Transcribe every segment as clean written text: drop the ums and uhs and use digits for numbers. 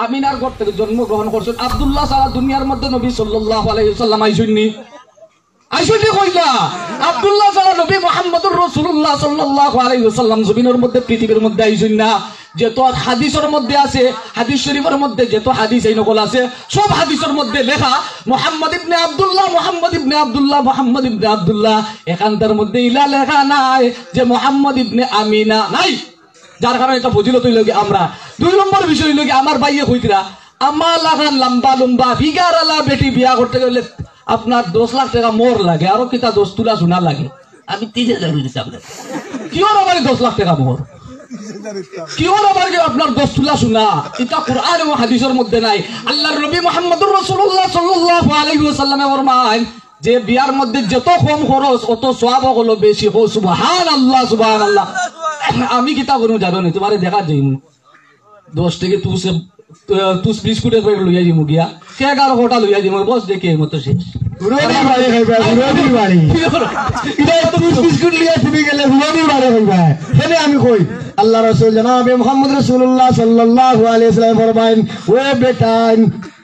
আমিনার ঘর থেকে জন্মগ্রহণ করছেন। আব্দুল্লাহ সারা দুনিয়ার মধ্যে নবী সাল্লাল্লাহু আলাইহি ওয়াসাল্লাম আইসুননি কইলা আব্দুল্লাহ সারা নবী মুহাম্মদুর রাসূলুল্লাহ সাল্লাল্লাহু আলাইহি ওয়াসাল্লাম জমিনের মধ্যে পৃথিবীর মধ্যে আইসুন না। যেত হাদিসের মধ্যে আছে, হাদিস শরীফের মধ্যে যেত হাদিস এই নকল আছে, সব হাদিসের মধ্যে লেখা মুহাম্মদ ইবনে আব্দুল্লাহ, মুহাম্মদ ইবনে আব্দুল্লাহ, মুহাম্মদ ইবনে আব্দুল্লাহ। এখানটার মধ্যে ইলা লেখা নাই যে মুহাম্মদ ইবনে আমিনা নাই, যার কারণে এটা ফজিলত হইল কি আমরা। 2 নম্বর বিষয় হইল কি আমার ভাইয়ে কইতরা আমার লাগান লম্বা লম্বা ফিগারালা বেটি বিয়া করতে গেলে আপনার 10 লাখ টাকা মোর লাগে, আরো কিতা 10 তুলা সোনা লাগে। আমি 30,000 দিছি আপনার, কিও আমার 10 লাখ টাকা মোর, কিও আমার আপনার 10 তুলা সোনা। এটা কোরআন এবং হাদিসের মধ্যে নাই। আল্লাহর নবী মুহাম্মদুর রাসূলুল্লাহ সাল্লাল্লাহু আলাইহি ওয়াসাল্লামে ফরমান যে বিয়ার মধ্যে যত কম খরচ অত সওয়াব হলো বেশি। হো সুবহানাল্লাহ, সুবহানাল্লাহ। আমি কিতা করব জানো না, তোমারে দেখা যাইম 10 থেকে তুস বিস্কুট এক লইয়া দিমু গিয়া কে 11 কোটা লইয়া দিমু, বস দেখে মতো শেষ। হুরোদি বাড়ি খাইবা, হুরোদি বাড়ি ইদা তুস বিস্কুট লিয়া তুমি গেলে হুরোদি বাড়ি খাইবা। হেনে আমি কই আল্লাহ রাসূল জনাবে মুহাম্মদ রাসূলুল্লাহ সাল্লাল্লাহু আলাইহি ওয়াসাল্লাম ফরমায়েন, ও বেটা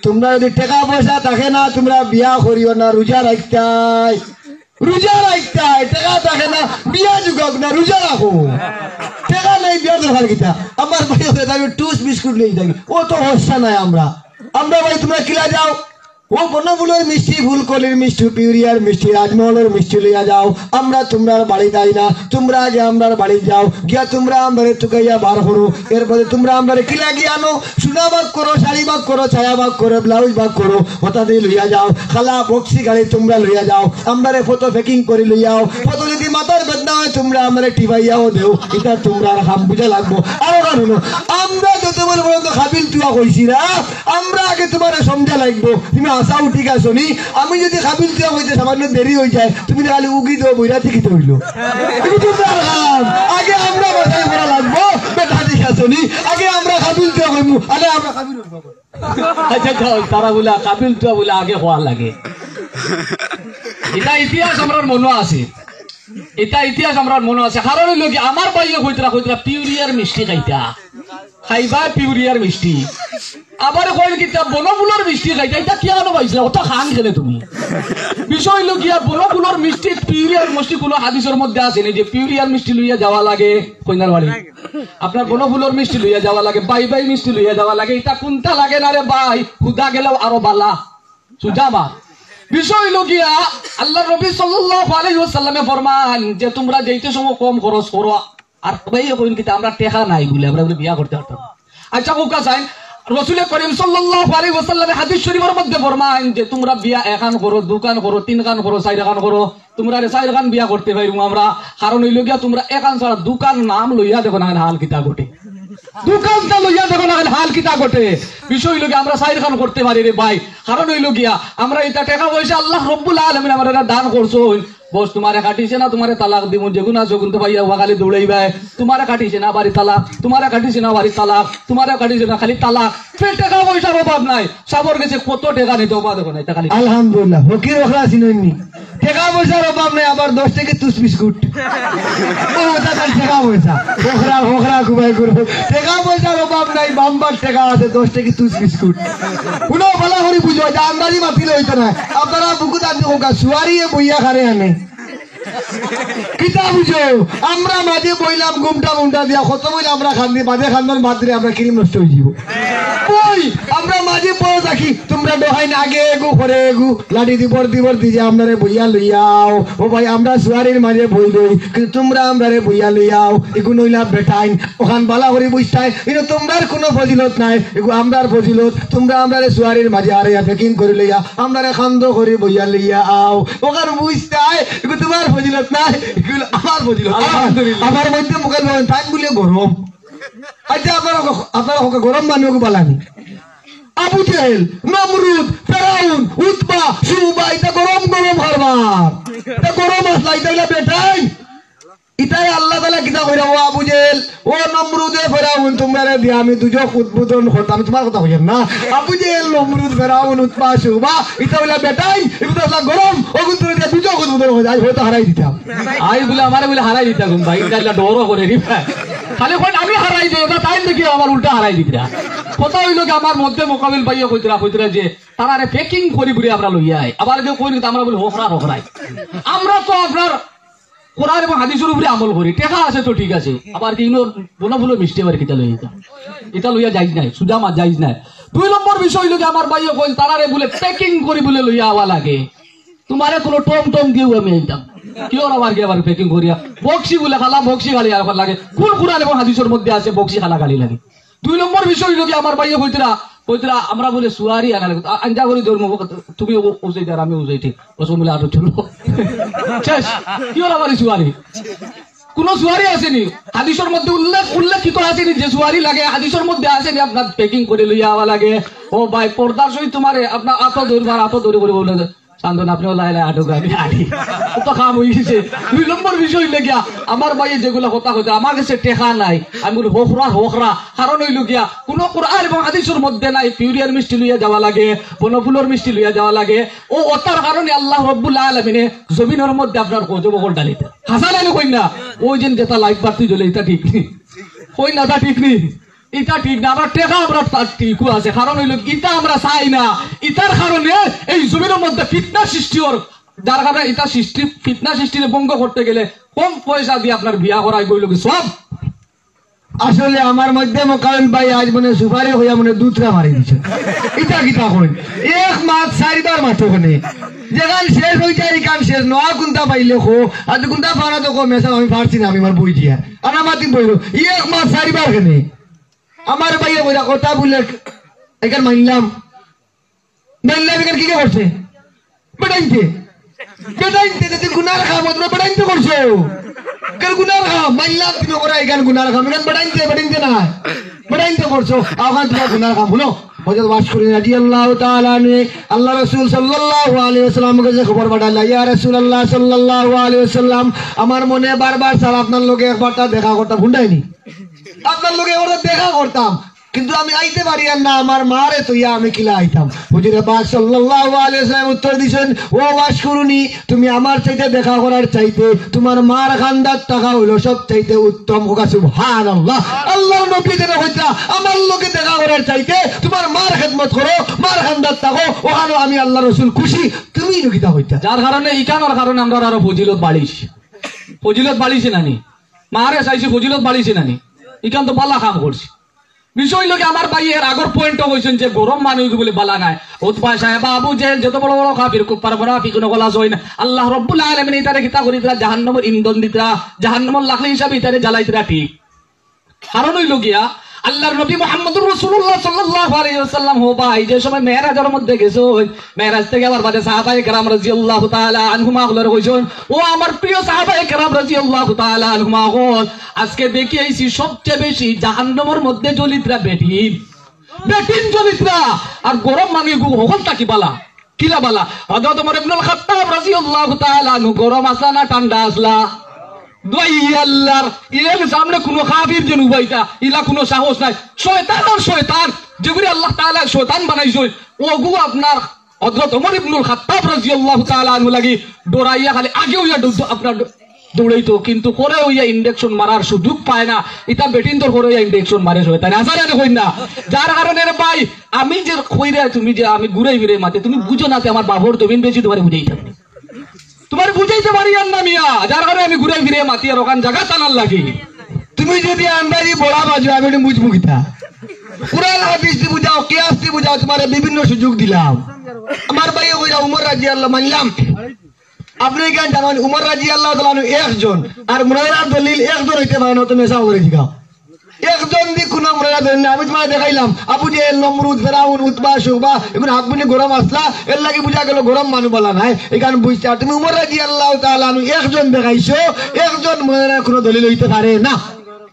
তোমরা যদি টাকা পয়সা থাকে না তোমরা বিয়া করিও না, রোজা রাখতাই, রোজা রাখতাই। টাকা থাকে না বিয়া যুগাক না, রোজা রাখো। টাকা নাই বিয়ার দরকার কিতা? আমার ভাই আমি টুস বিস্কুট লই যাই, ও তো হস্যা নাই। আমরা ভাই তোমরা কিলা যাও, ও বনফুলের মিষ্টি, ফুলকলির মিষ্টি, পিউরিয়ার মিষ্টি, রাজমহলের মিষ্টি লইয়া যাও। আমরা তোমরার বাড়ি যাই না, তোমরা আগে আমরার বাড়ি যাও, গিয়া তোমরা আমরারে চুকাইয়া বার করো। এরপরে তোমরা আমরারে কিলা গিয়া আনো, সোনা ভাগ করো, শাড়ি ভাগ করো, ছায়া ভাগ করো, ব্লাউজ ভাগ করো, হতা দিয়ে লইয়া যাও। খালা বক্সি গাড়ি তোমরা লইয়া যাও, আমরারে ফটো প্যাকিং করে লইয়াও। ফটো যদি মাথার বেদনা হয় তোমরা আমরারে টিপাইয়াও দেও। এটা তোমরা হাম বুঝা লাগবো। আরো কারণ আমরা যত বড় পর্যন্ত খাবিল তুয়া কইছি না, আমরা আগে তোমার সমঝা লাগবো। তুমি আসাও ঠিক আছো নি, আমি যদি খাবিল তুয়া কইতে সামান্য দেরি হয়ে যায় তুমি খালি উগি দেবো বইরা ঠিক হইলো। আগে আমরা বাসায় করা লাগবো, বেটা ঠিক আছো নি, আগে আমরা খাবিল তুয়া কইমু, আগে আমরা খাবিল। আচ্ছা তারা বলে কাবিল তুয়া বলে আগে হওয়া লাগে। এটা ইতিহাস আমার মনে আছে, এটা ইতিহাস আমার মনে আছে। কারণ হইল কি আমার ভাইয়ে কইতরা পিউরিয়ার মিষ্টি খাইতা, খাইবা পিউরিয়ার মিষ্টি। আবার কইল কি বনফুলের মিষ্টি খাইতা, এটা কি আনো পাইছিলা অত খান খেলে তুমি? বিষয় হইল গিয়া বনফুলের মিষ্টি পিউরিয়ার মিষ্টি কোনো হাদিসের মধ্যে আছে নি যে পিউরিয়ার মিষ্টি লইয়া যাওয়া লাগে কইনার বাড়ি, আপনার বনফুলের মিষ্টি লইয়া যাওয়া লাগে, বাই বাই মিষ্টি লইয়া যাওয়া লাগে। এটা কোনটা লাগে না রে ভাই, খুদা গেলেও আরো বালা সুজাবা। বিষয় হইল গিয়া আল্লাহ নবী সাল্লাল্লাহু আলাইহি ওয়াসাল্লামে ফরমান যে তোমরা যেইতে সময় কম খরচ করো। আর ভাই কইন কি আমরা টাকা নাই বলে আমরা বিয়া করতে পারতাম। আচ্ছা কোকা চাই রাসূল করিম সাল্লাল্লাহু আলাইহি ওয়াসাল্লামে হাদিস শরীফের মধ্যে ফরমান যে তোমরা বিয়া এখান করো, দুকান করো, 3 খান করো, 4 খান করো, তোমরা 4 খান বিয়া করতে পারবো আমরা। কারণ হইল গিয়া তোমরা এখান ছাড়া দুকান নাম লইয়া দেখো না হাল কিতা ঘটে, দোকানটা লইয়া দেখো না হাল কিতা ঘটে। বিষয় হইল গিয়া আমরা 4 খান করতে পারি রে ভাই। কারণ হইল গিয়া আমরা এটা টাকা পয়সা আল্লাহ রব্বুল আলামিন আমরা দান করছো। বস তোমারে কাটিছে না তোমারে তালাক দিব, যেগুন আছো কিন্তু ভাইয়া ওয়া খালি দৌড়াইবা। তোমারে কাটিছে না বাড়ি তালাক, তোমারে কাটিছে না বাড়ি তালাক, তোমারে কাটিছে না খালি তালাক। টাকা পয়সার অভাব নাই, সাবর গেছে কত টাকা নিতে অভাব দেখো না। এটা খালি আলহামদুলিল্লাহ ফকির ওখরা চিননি, টাকা পয়সার অভাব নাই, আবার 10 থেকে তুস বিস্কুট। ও দাদা টাকা পয়সা ওখরা ওখরা ঘুমাই করবো, টাকা পয়সার অভাব নাই, বাম্বার টাকা আছে, 10 থেকে তুস বিস্কুট। কোনো ভালো করে বুঝো যে আন্দাজি মাতিলে হইতো না। আপনারা বুকুত আনতে হোকা সুয়ারিয়ে বইয়া খারে আনে কিতা বুঝো। আমরা মাঝে বইলাম গুমটা মুমটা দিয়া কত বইলে আমরা খান্দি মাঝে খান্দার মাত্রে আমরা ক্রিম নষ্ট হয়ে যাব। বই আমরা মাঝে পড়ে থাকি, তোমরা ডহাই না আগে এগু করে এগু লাঠি দিবর দিবর দিয়ে আপনারে বইয়া লইয়াও। ও ভাই আমরা সুয়ারির মাঝে বই লই, কিন্তু তোমরা আমরারে বইয়া লইয়াও। এগু নইলা বেটাইন ওখান বালা করে বুঝতাই, কিন্তু তোমরার কোনো ফজিলত নাই, এগু আমরার ফজিলত। তোমরা আমরারে সুয়ারির মাঝে আরে প্যাকিং করে লইয়া আমরারে খান্দ করে বইয়া লইয়া আও। ওখান বুঝতাই এগু তোমার ফজিলত নাই, এগুলো আমার ফজিলত। আমার মধ্যে মুখের টাইম গুলিয়ে গরম। আচ্ছা আপনারা গরম মানুষ বালানি আবু জেহেল, নমরুদ, ফেরাউন, উতবা, শুবা, এটা গরম গরম হারবার, এটা গরম আসলা। এটা বেটাই ইটাই আল্লাহ তাআলা কিতা কইরা, ও আবু জেহেল, ও নমরুদে, ফেরাউন, তোমরা দিয়া আমি দুজক উদ্বোধন করতাম। তোমার কথা কইছেন না? আবু জেহেল, নমরুদ, ফেরাউন, উতবা, শুবা, এটা হইলা বেটাই, এটা হইলা গরম। ও কিন্তু দিয়া দুজক উদ্বোধন হয়ে যায়, হয়তো হারাই দিতাম। আই বলে আমারে বলে হারাই দিতাম ভাই, এটা ডরও করে রি ভাই। খালি কইন আমি হারাই দেই এটা টাইম দেখি আমার উল্টা হারাই দিতরা কথা হইল কি আমার মধ্যে মোকাবিল পাইয়া কইতরা যে তারারে প্যাকিং করি বুড়ি আমরা লইয়া আই আবার কেউ কইনি আমরা বলি হোকরাই আমরা তো আপনার কোরআন এবং হাদিসের উপরে আমল করি টেকা আছে তো ঠিক আছে আবার কি বোনাফুলো মিষ্টি আবার কিতা লইয়া এটা লইয়া যাইজ নাই সুজা মা যাইজ নাই 2 নম্বর বিষয় হইল কি আমার ভাইও কইল তারারে বলে প্যাকিং করি বলে লইয়া আওয়া লাগে তোমারে কোনো টম দিও আমি এইতাম কিও আবার কি আবার প্যাকিং করিয়া বক্সি বলে খালা বক্সি খালি আর লাগে কোন কোরআন এবং হাদিসের মধ্যে আছে বক্সি খালা খালি লাগে 2 নম্বর বিষয় হইল কি আমার ভাইও কইতরা আমরা বলে সুয়ারি আনা লাগে আঞ্জা করি ধর্ম তুমি উজাই দার আমি উজাই ঠিক ওসব বলে আর চলো শেষ কি হলো আমার সুয়ারি কোন সুয়ারি আসেনি হাদিসের মধ্যে উল্লেখিত আসেনি যে সুয়ারি লাগে হাদিসের মধ্যে আসেনি আপনার প্যাকিং করে লইয়া আওয়া লাগে ও ভাই পর্দার সহিত তোমারে আপনার আত ধরে করে বলে চান্দন আপনিও লাই আটো গাড়ি আড়ি তো কাম হয়েছে 2 নম্বর বিষয় লেগিয়া আমার ভাই যেগুলো কথা কথা আমার কাছে টেকা নাই আমি বলি হোকরা কারণ হইল গিয়া কোন কোরআন এবং হাদিসের মধ্যে নাই পিউরিয়ার মিষ্টি লইয়া যাওয়া লাগে বনফুলের মিষ্টি লইয়া যাওয়া লাগে ও ওটার কারণে আল্লাহ রব্বুল আলামিনে জমিনের মধ্যে আপনার গজব বকল ডালিতে হাসা লাগে কই না ওই যে যেটা লাইট বাড়তি জ্বলে এটা ঠিক নেই কই না তা ঠিক নেই এটা ঠিক না আমার টেকা আমরা ঠিক আছে কারণ হইল ইটা আমরা চাই না ইটার কারণে এই জমিনের মধ্যে ফিতনা সৃষ্টি হর যার কারণে এটা ফিতনা সৃষ্টির বঙ্গ করতে গেলে কম পয়সা দিয়ে আপনার বিয়া করাই গইল কি সব আসলে আমার মধ্যে মোকাবিল ভাই আজ মনে সুপারি হইয়া মনে দুধরা মারি দিছে এটা কিতা কই এক মাস 4 বার মাত্র ওখানে যেখান শেষ হই যায় কান শেষ নয়া কুন্তা পাইলে খো আজ কুন্তা পারা তো কো মেসা আমি পারছি না আমি আমার বই দিয়া আর আমাতি বইলো এক মাস 4 বার কেনে আমার ভাইয়া বইরা কথা বলে এখান মানলাম এখান কি করছে বেটাইতে তুই গুনার খাম তোমরা বেটাইতে করছো কেন গুনার খাম মানলাম তুমি করা এখান গুনার খাম এখান বেটাইতে না বেটাইতে করছো আবার তোমার গুনার খাম হলো হযরত ওয়াসকুরি রাদিয়াল্লাহু তাআলা আনহু আল্লাহ রাসূল সাল্লাল্লাহু আলাইহি ওয়াসাল্লাম কাছে খবর পাঠালেন ইয়া রাসূলুল্লাহ সাল্লাল্লাহু আলাইহি ওয়াসাল্লাম আমার মনে বারবার স্যার আপনার লগে একবারটা দেখা করতাম ভুন্ডাইনি আপনার লগে একবার দেখা করতাম কিন্তু আমি আইতে পারি না আমার মারে তো ইয়া আমি কিলা আইতাম হুজুরে পাক সাল্লাল্লাহু আলাইহি ওয়াসাল্লাম উত্তর দিবেন ও ওয়াসকুরুনি তুমি আমার চাইতে দেখা করার চাইতে তোমার মার খান্দার টাকা হইলো সব চাইতে উত্তম হোক সুবহানাল্লাহ আল্লাহর নবী যেটা কইতা আমার লগে দেখা করার চাইতে তোমার মার খেদমত করো মার খান্দার টাকা ওখানে আমি আল্লাহর রাসূল খুশি তুমি নকিতা কইতা যার কারণে ইকানোর কারণে আমরা আরো ফজিলত বাড়িছি নানি মারে চাইছি ফজিলত বাড়িছি নানি ইকান তো বালা কাম করছি বিষয় লোক আমার ভাইয়ের আগর পয়েন্ট হয়েছেন যে গরম মানুষ বলে বালা নাই উৎপা সাহেব বাবু যে যত বড় বড় কাফির কুফার মুনাফিক কোন গলা জয় না আল্লাহ রব্বুল আলামিন ইতারে কিতা করি দিরা জাহান্নামের ইন্ধন দিতরা জাহান্নামের লাকড়ি হিসাবে ইতারে জ্বালাইতরা ঠিক কারণ হইল গিয়া আল্লাহর নবী মুহাম্মদুর রাসূলুল্লাহ সাল্লাল্লাহু আলাইহি ওয়াসাল্লাম হো ভাই যে সময় মেরাজের মধ্যে গেছো মেরাজ থেকে আবার বাদে সাহাবায়ে কেরাম রাদিয়াল্লাহু তাআলা আনহুমা হলর কইছেন ও আমার প্রিয় সাহাবায়ে কেরাম রাদিয়াল্লাহু তাআলা আনহুমা হল আজকে দেখি আইছি সবচেয়ে বেশি জাহান্নামের মধ্যে জ্বলিতরা বেটিন জ্বলিতরা আর গরম মানি গু হলতা কি বালা কিলা বালা হযরত ওমর ইবনে আল খাত্তাব রাদিয়াল্লাহু তাআলা আনহু গরম আসলা না ঠান্ডা আসলা আল্লাহর এর সামনে কোনো কাফির যেন উবাইতা ইলা কোনো সাহস নাই শয়তান যেগুলি আল্লাহ তাআলা শয়তান বানাইছে ওগু আপনার হযরত ওমর ইবনে আল খাত্তাব রাদিয়াল্লাহু তাআলা আনহু লাগি ডরাইয়া খালি আগে হইয়া আপনার দৌড়াইতো কিন্তু পরে হইয়া ইনজেকশন মারার সুযোগ পায় না এটা বেটিন তোর পরে হইয়া ইনজেকশন মারে শয়তান আসারে কই না যার কারণে রে ভাই আমি যে কইরা তুমি যে আমি ঘুরাই ফিরে মাতে তুমি বুঝো না আমার বাবর জমিন বেশি তোমারে বুঝাইতে তোমার বুঝাইতে পারি আর না মিয়া যার কারণে আমি ঘুরে ফিরে মাতি আর ওখান জায়গা টানার লাগি তুমি যদি আন্দাজি বড়া বাজো আমি বুঝবো কিতা কুরআন হাদিস দি বুঝাও কিয়াস দি বুঝাও তোমারে বিভিন্ন সুযোগ দিলাম আমার ভাই কইরা উমর রাদিয়াল্লাহু মানলাম আপনি কেন জানেন উমর রাদিয়াল্লাহু তাআলা একজন আর মুরাইরার দলিল একজন হইতে পারে না তুমি এসা করে দিগাও একজন দি কোন মুরাইরা দলিল আমি তোমারে দেখাইলাম আবু জেহেল নমরুদ ফিরাউন উতবা শুবা এগুলো হাকবুনি গরম আসলা এর লাগি বুঝা গেল গরম মানু বলা নাই এখানে বুঝতা তুমি উমর রাদিয়াল্লাহু তাআলা একজন দেখাইছো একজন মুরাইরার কোন দলিল হইতে পারে না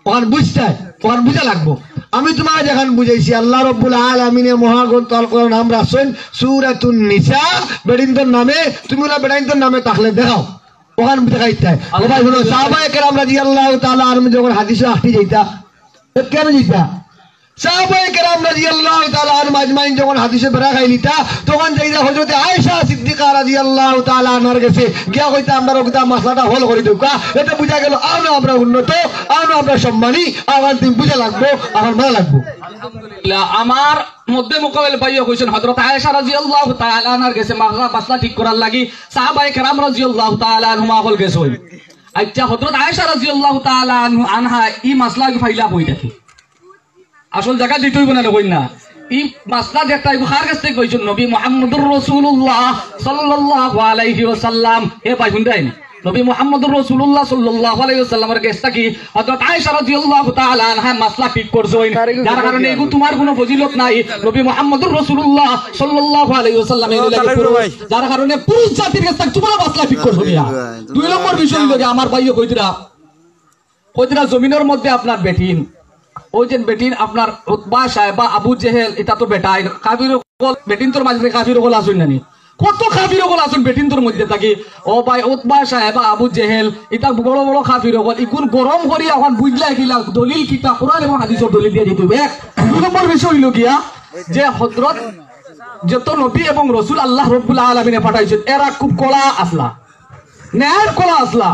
ওখান বুঝতে ওখান বুঝা লাগবো আমি তোমার যখন বুঝাইছি আল্লাহ রাব্বুল আলামিনের মহাগ্রন্থ আল কোরআন আমরা শুন সূরাতুন নিসা বেডিনদের নামে তুমি না বেডিনদের নামে তাহলে দেখাও ওখান দেখাইতে ভাই বলো সাহাবায়ে কেরাম রাদিয়াল্লাহু তাআলা আনহু যখন হাদিসে আসতে যাইতা কেন যাইতা সাহাবায়ে কেরাম রাদিয়াল্লাহু তাআলা আনহুম আজমাইন যখন হাদিসে বেরা খাইলিতা তখন যাইরা হযরত আয়েশা সিদ্দিকা রাদিয়াল্লাহু তাআলা আনহার কাছে গিয়া কইতা আমরা ওটা মাসলাটা হল করে দেও কা এতে বুঝা গেল আনো আমরা উন্নত আনো আমরা সম্মানী আমার দিন বুঝা লাগবো আমার ভালো লাগবো আলহামদুলিল্লাহ আমার মধ্যে মোকাবেলা পাইয়া কইছেন হযরত আয়েশা রাদিয়াল্লাহু তাআলা আনহার কাছে মাসলা ঠিক করার লাগি সাহাবায়ে কেরাম রাদিয়াল্লাহু তাআলা আনহুম হল গেছে আচ্ছা হযরত আয়েশা রাদিয়াল্লাহু তাআলা আনহা ই মাসলা কি ফাইলা কই দেখি আসল জায়গা দিতেই বনা কই না ই মাসলা দেখতা বুখার কাছে কইছেন নবী মুহাম্মদুর রাসূলুল্লাহ সাল্লাল্লাহু আলাইহি ওয়াসাল্লাম এ ভাই শুনতেন নবী মুহাম্মদুর রাসূলুল্লাহ সাল্লাল্লাহু আলাইহি ওয়াসাল্লামের কাছে কি হযরত আয়েশা রাদিয়াল্লাহু তাআলা আনহা মাসলা ঠিক করছেন যার কারণে এগু তোমার কোনো ফজিলত নাই নবী মুহাম্মদুর রাসূলুল্লাহ সাল্লাল্লাহু আলাইহি ওয়াসাল্লাম এর লাগে যার কারণে পুরুষ জাতির কাছে তোমরা মাসলা ঠিক করছো মিয়া দুই নম্বর বিষয় হলো যে আমার ভাইও কইতরা জমিনের মধ্যে আপনার বেটিন ওই যে বেটিন আপনার উতবা সাহেবা আবু জেহেল এটা তো বেটাই কাফির বেটিন তোর মাঝে কাফির হল আসুন নানি কত কাফির হল আসুন বেটিন তোর মধ্যে থাকি ও ভাই উতবা সাহেবা আবু জেহেল এটা বড় বড় কাফির হল ইগুন গরম করি এখন বুঝলা কিলা দলিল কিতা কোরআন এবং হাদিসের দলিল দিয়ে দিতে হবে দুই নম্বর বিষয় হইল গিয়া যে হযরত যত নবী এবং রাসূল আল্লাহ রাব্বুল আলামিনে পাঠাইছেন এরা খুব কলা আসলা ন্যায়ের কলা আসলা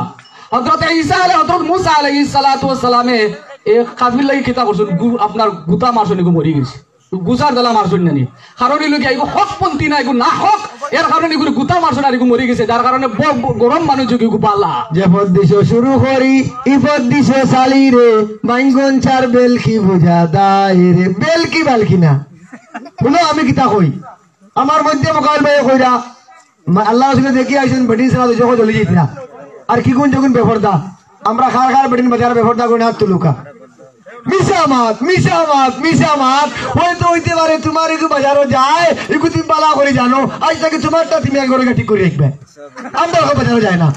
হযরত ঈসা আলাইহিস হযরত মুসা আলাইহিস সালাতু ওয়াস সালামে এক কাফির লাগি কিতা করছেন আপনার গুতা মারছেন এগো মরি গেছে গুসার দলা মারছেন নানি কারণ এগুলো এগো হকপন্থী না এগো না হক এর কারণে এগুলো গুতা মারছেন আর এগো মরি গেছে যার কারণে গরম মানুষ এগো পালা যে পদ্দিশ শুরু করি ই পদ্দিশ চালি রে বাইঙ্গন চার বেল কি বুঝা দায় রে বেল কি বাল কি না শুনো আমি কিতা কই আমার মধ্যে মোকাবিল ভাই কইরা আল্লাহ রাসূল দেখি আইছেন বেটিন সারা যখন চলে যাইতা আর কি কোন যখন বেফরদা আমরা খার খার বেটিন বাজারে বেফরদা করে হাত তুলুকা মিশামাত হয়তো হইতে পারে তোমার একটু বাজারও যায় একটু তুমি পালা করে জানো আজ থেকে তোমারটা তুমি একবার ঠিক করে রাখবে আমরা বাজারও যায় না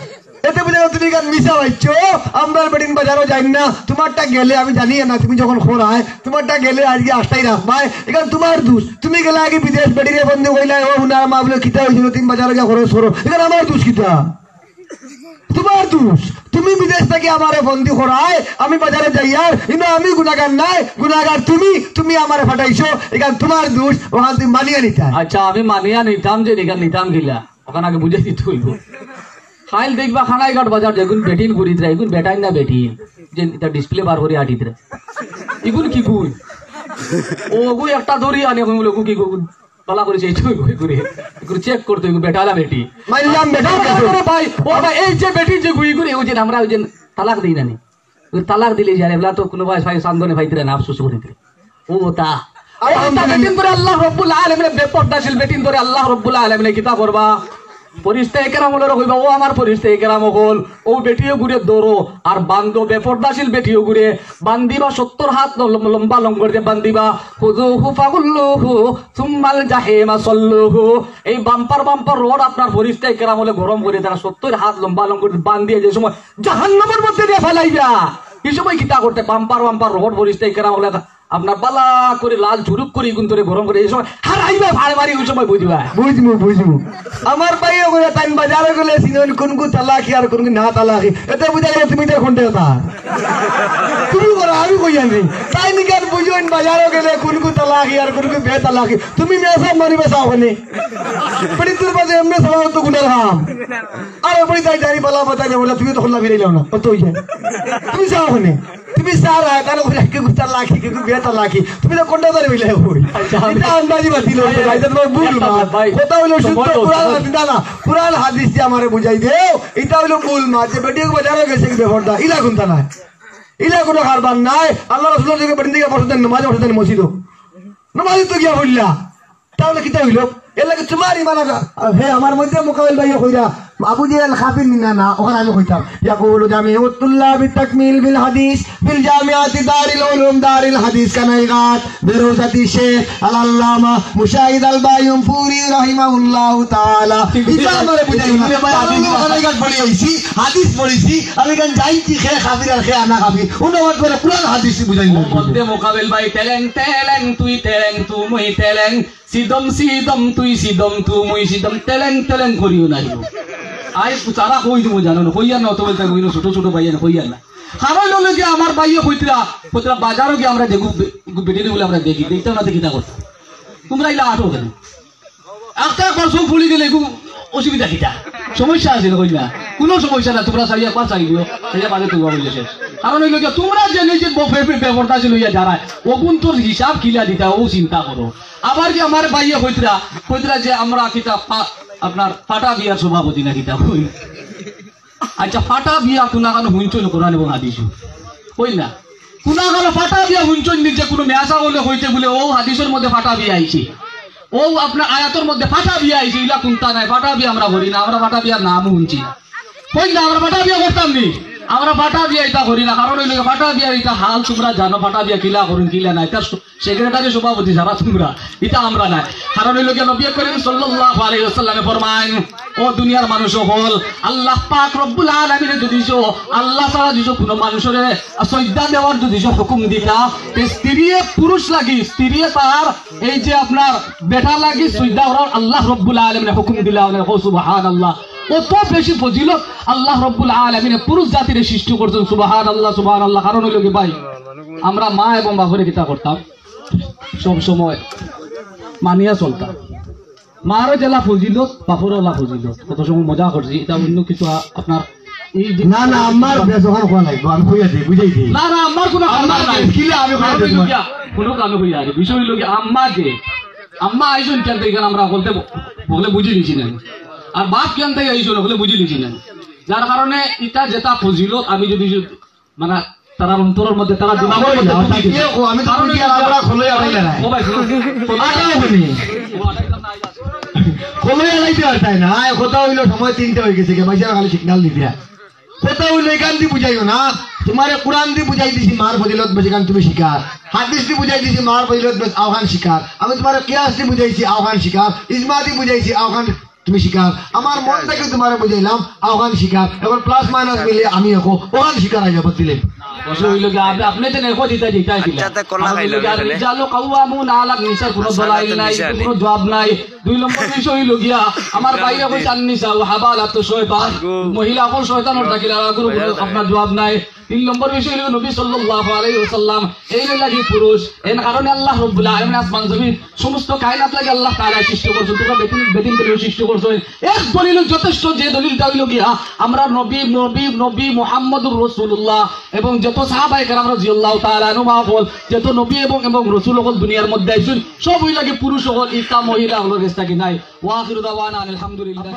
এতে বুঝে তুমি গান মিশা পাইছো আমরা বেটিন বাজারও যাই না তোমারটা গেলে আমি জানি না তুমি যখন খোরায় তোমারটা গেলে আজকে আসটাই রাখবাই এখানে তোমার দোষ তুমি গেলে আগে বিদেশ বেটিনে বন্ধু কইলা ও হুনার মা বলে কিতা হয়েছিল তুমি বাজারে গিয়ে খরচ করো এখানে আমার দোষ কিতা তোমার দোষ তুমি বিদেশ থেকে আমারে বন্দি করায় আমি বাজারে যাই আর কিন্তু আমি গুনাহগার নাই গুনাহগার তুমি আমারে ফাটাইছো এখানে তোমার দোষ ওখান তুমি মানিয়ে নিতা আচ্ছা আমি মানিয়া নিতাম যে নিতাম গিলা ওখানে আগে বুঝে দিতে হইব খাইল দেখবা খানাইঘাট বাজার যেগুন বেটিন ঘুরিত রে এগুন বেটাই না বেটিন যে এটা ডিসপ্লে বার করে আটিত রে এগুন কি গুণ ও গু একটা ধরি আনি লোক কি গুণ পালা করেছে এই ঘুরে ঘুরে চেক করতে বেটালা বেটি মাইলাম বেটা ভাই ও ভাই এই যে বেটি যে ঘুরি ঘুরে ওই যে আমরা ওই যে তালাক দিই না নি তালাক দিলে যারে বলা তো কোনো ভাই সান্দনে ভাইতে না আফসোস করিতে ও তা বেটিন ধরে আল্লাহ রব্বুল আলামিন বেপরদাশীল বেটিন ধরে আল্লাহ রব্বুল আলামিন কিতা করবা পরিস্থায়ী কেরাম হলে কইবা ও আমার পরিস্থায়ী কেরাম হল ও বেটিও ঘুরে দৌড়ো আর বান্ধব বেপরদাশীল বেটিও ঘুরে বান্দিবা 70 হাত লম্বা লঙ্গর দিয়ে বান্দিবা হুযুহু ফাগুল্লুহু সুম্মাল জাহিমা সাল্লুহু এই বাম্পার রোড আপনার পরিস্থায়ী কেরাম হলে গরম করে তারা 70 হাত লম্বা লঙ্গর বান্ধিয়ে যে সময় জাহান্নামের মধ্যে দিয়ে ফেলাইবা এই সময় কিতা করতে বাম্পার রোড পরিস্থায়ী কেরাম হলে আপনার বালা করে লাল ঝুরুক করে গুণ ধরে গরম করে এই সময় হারাইবা ভাড়ে মারি ওই সময় বুঝবা বুঝবো আমার ভাইও করে তাই বাজারে গেলে সিনেন কোনকু তালাকি আর কোনকু না তালাকি এতে বুঝা গেল তুমি তো কোনটা তা তুমি করো আমি কই জানি তাই নিকান বুঝুন বাজারে গেলে কোনকু তালাকি আর কোনকু বে তালাকি তুমি মেসা মারিবে সাহনে পড়ি তোর বাজে এমনি সবাই তো গুনার হাম আর পড়ি তাই জানি বলা বতা যে বলা তুমি তো খোলা ফিরে যাও না কত হই যায় তুমি সাহনে তুমি সারা তাহলে কে গুতা লাখি কে বেতা লাখি তুমি তো কোনটা ধরে মিলে হই এটা আন্দাজি বাতিল হইছে ভাই তো ভুল না কথা হইলো শুদ্ধ কুরআন হাদিস দিয়ে আমারে বুঝাই দেও এটা হইলো ভুল মা যে বেটিকে বাজারে গেছে কি ব্যাপারটা ইলা কোনটা নাই ইলা কোনো কারবার নাই আল্লাহ রাসূলের দিকে বেটিন দিকে বসতেন নামাজ পড়তেন মসজিদে নামাজ তো গিয়া হইলা তাহলে কিতা হইলো এর লাগে তোমার ইমান হে আমার মধ্যে মোকাবিল ভাইয়া কইরা আবু জেহেল খাফির না ওখানে আমি কইতাম ইয়াকুলু জামিউত তুল্লাব বিতাকমিল বিল হাদিস বিল জামিআতি দারিল উলুম দারিল হাদিস কানাইগাত বিরোজাতি শেখ আল আল্লামা মুশাহিদ আল বায়ুমপুরি রাহিমাহুল্লাহ তাআলা এটা আমারে বুঝাইনা আমি কানাইগাত পড়ি আইছি হাদিস পড়িছি আমি গান যাইছি খে খাফির আর খে আনা খাফি উনাওয়াত করে কুরআন হাদিস বুঝাইনা মধ্যে মোকাবিল ভাই তেলেং তুই তেলেং তুই তেলেং সিদম তুই সিদম তুই সিদম তেলেং করিও না আই চারা কই দিব জানো না কইয়া না তো বলতে কইনো ছোট ভাইয়া না কইয়া না কারণ হলো কি আমার বাইয়ে কইতরা কইতরা বাজারও কি আমরা দেখু বেটি বলে আমরা দেখি দেখতে না দেখি তা করতাম তোমরা ইলা আটো কেন একটা করছো ফুলি গেলে অসুবিধা কিটা সমস্যা আছে কই না কোনো সমস্যা না তোমরা সারিয়া পাঁচ চাইলিও এটা বাজে তোমরা বললে শেষ কারণ হইল কি তোমরা যে নিজে ব্যাপারটা ছিল ইয়া যারা ওগুন তোর হিসাব কিলা দিতা ও চিন্তা করো আবার কি আমার বাইয়ে কইতরা যে আমরা কিতা আপনার ফাটা বিয়ার সভাপতি না কিতা কই আচ্ছা ফাটা বিয়া কোনা কানো হুইঞ্চল কোরআন এবং হাদিস কই না কোনা কানো ফাটা বিয়া হুইঞ্চল নিচে কোনো মেয়াসা হলে হইতে বলে ও হাদিসের মধ্যে ফাটা বিয়া আইছে ও আপনার আয়াতের মধ্যে ফাটা বিয়া আইছে ইলা কোনটা নাই ফাটা বিয়া আমরা করি না আমরা ফাটা বিয়ার নাম শুনছি কই না আমরা ফাটা বিয়া করতাম নি আমরা ফাটা বিয়া এটা করি না কারণ হইল ফাটা বিয়া এটা হাল তোমরা জানো ফাটা বিয়া কিলা করুন কিলা নাই তার সেক্রেটারি সভাপতি যারা তোমরা এটা আমরা নাই কারণ হইল কি নবী করিম সাল্লাল্লাহু আলাইহি ওয়াসাল্লামে ফরমান ও দুনিয়ার মানুষ হল আল্লাহ পাক রব্বুল আলামিন যদি আল্লাহ তাআলা যদি কোনো মানুষের সজদা দেওয়ার যদি হুকুম দিতা তে স্ত্রী পুরুষ লাগি স্ত্রী তার এই যে আপনার বেটা লাগি সজদা করার আল্লাহ রব্বুল আলামিন হুকুম দিলা সুবহানাল্লাহ কত বেশি ফজিলত আল্লাহ রব্বুল আলামিন পুরুষ জাতির সৃষ্টি করছেন সুবহানাল্লাহ সুবহানাল্লাহ কারণ হইল কি ভাই আমরা মা এবং বাপের কিতা করতাম সব সময় মানিয়া চলতাম মারও জেলা ফজিলত বাপরও লা ফজিলত কত সময় মজা করছি এটা অন্য কিছু আপনার এই না না আমার বেজহার কোয়া লাগবে আমি কইয়া দেই বুঝাই দেই না না আমার কোনো কাম নাই কিলা আমি কইয়া দেই কোনো কামে কইয়া আর বিষয় হইল কি আম্মা যে আম্মা আইসুন কেন থেকে আমরা বলতে বলে বুঝি নিছি না আর বাপ কেন থেকে আইসুন বলে বুঝি নিছি না যার কারণে এটা যেটা ফজিলত আমি যদি মানে তারা অন্তরের মধ্যে তারা দিমাগের মধ্যে আমি তো কি আর আমরা খলই আইলা না ও ভাই আটাও বলি খলই আইতে আর তাই না কথা হইলো সময় 3টা হয়ে গেছে কে মাইসা খালি সিগন্যাল দিবিরা কথা হইলো এখান দিয়ে বুঝাইও না তোমারে কোরআন দিয়ে বুঝাই দিছি মার ফজিলত বেশি কারণ তুমি শিকার হাদিস দিয়ে বুঝাই দিছি মার ফজিলত বেশ আওখান শিকার আমি তোমারে কিয়াস দিয়ে বুঝাইছি আওখান শিকার ইজমা দিয়ে বুঝাইছি আওখান তুমি শিকার আমার মন থেকে তোমারে বুঝাইলাম আওখান শিকার এখন প্লাস মাইনাস মিলে আমি ওখান শিকার আই যাব দিলে বসে হইল কি আপনি তো নেখো দিতে দিতাই দিলা জালো কাওয়ামুন আলা নিসার কোনো দলাইল নাই কোনো জবাব নাই 2 নম্বর বিষয় হইল গিয়া আমার বাইরে কই চান্নিসা হাবালাত শয়তান মহিলা কোন শয়তানের ডাকিলা গুরু আপনার জবাব নাই 3 নম্বর বিষয় হইল নবী সাল্লাল্লাহু আলাইহি ওয়াসাল্লাম এই লাগি পুরুষ এর কারণে আল্লাহ রাব্বুল আলামিন আসমান জমিন সমস্ত কায়নাত লাগি আল্লাহ তাআলা সৃষ্টি করেছেন তোমরা বেদিন করে সৃষ্টি করেছেন এক দলিল যথেষ্ট যে দলিলটা হইল গিয়া আমরা নবী মুহাম্মদুর রাসূলুল্লাহ এবং যত সাহাবায়ে কেরাম রাদিয়াল্লাহু তাআলা আনহুম হল যত নবী এবং রাসূল হল দুনিয়ার মধ্যে আইছেন সব হই লাগে পুরুষ হল ইসলাম মহিলা হল রেস্তা কি নাই ওয়া আখিরু দাওয়ানা আলহামদুলিল্লাহ